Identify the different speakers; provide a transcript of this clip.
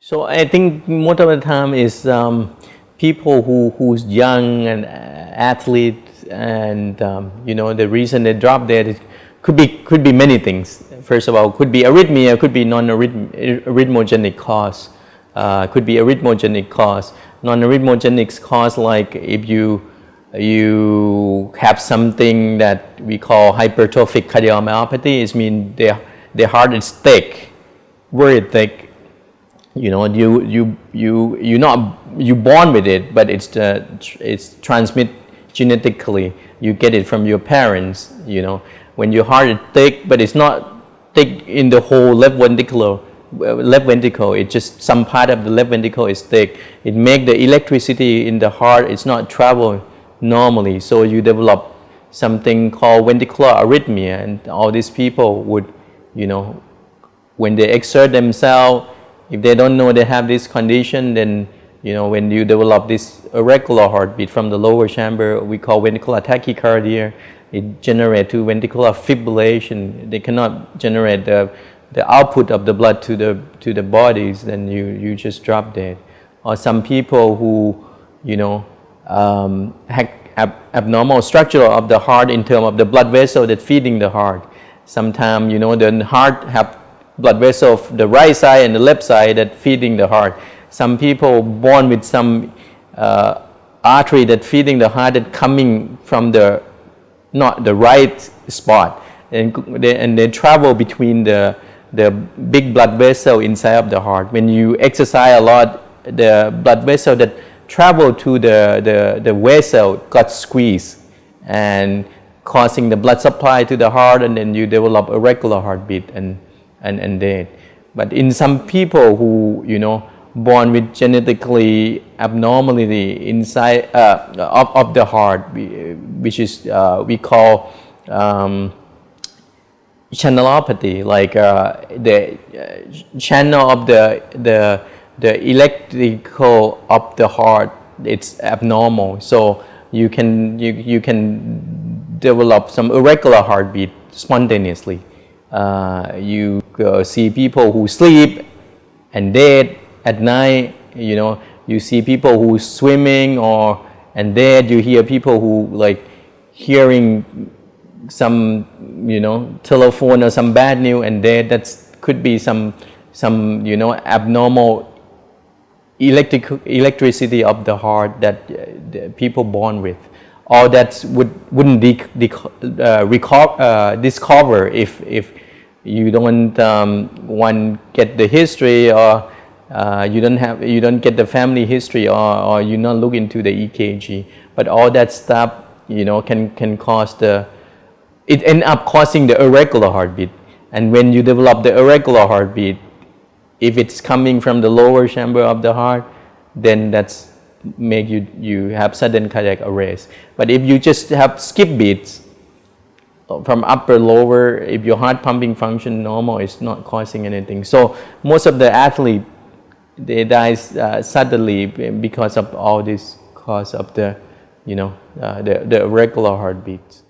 Speaker 1: So I think most of the time is people who's young and athletes, and the reason they drop dead could be many things. First of all, could be arrhythmia, could be non-arrhythmogenic cause, could be arrhythmogenic cause. Non-arrhythmogenic cause, like if you have something that we call hypertrophic cardiomyopathy, it means the heart is thick, very thick. You born with it, but it's transmit genetically. You get it from your parents. When your heart is thick, but it's not thick in the whole left ventricle. It's just some part of the left ventricle is thick. It makes the electricity in the heart. It's not travel normally, so you develop something called ventricular arrhythmia. And all these people would, when they exert themselves, if they don't know they have this condition, then when you develop this irregular heartbeat from the lower chamber, we call ventricular tachycardia. It generates to ventricular fibrillation. They cannot generate the output of the blood to the bodies. Then you just drop dead. Or some people who have abnormal structure of the heart in terms of the blood vessel that feeding the heart. Sometimes the heart have blood vessel of the right side and the left side that feeding the heart. Some people born with some artery that feeding the heart that coming from not the right spot, and they travel between the big blood vessel inside of the heart. When you exercise a lot, the blood vessel that travel to the vessel got squeezed and causing the blood supply to the heart, and then you develop a irregular heartbeat and dead. But in some people who born with genetically abnormality inside of the heart, which is we call channelopathy, like the channel of the electrical of the heart, it's abnormal. So you can develop some irregular heartbeat spontaneously. You see people who sleep and dead at night. You see people who swimming and dead. You hear people who like hearing some telephone or some bad news and dead. That could be some abnormal electricity of the heart that the people born with. All that wouldn't discover if you don't get the history, or you don't get the family history, or you not look into the EKG. But all that stuff can cause it end up causing the irregular heartbeat. And when you develop the irregular heartbeat, if it's coming from the lower chamber of the heart, then that's make you have sudden cardiac arrest. But if you just have skip beats from upper lower, if your heart pumping function normal, it's not causing anything. So most of the athletes, they die suddenly because of all this cause of the irregular heartbeats.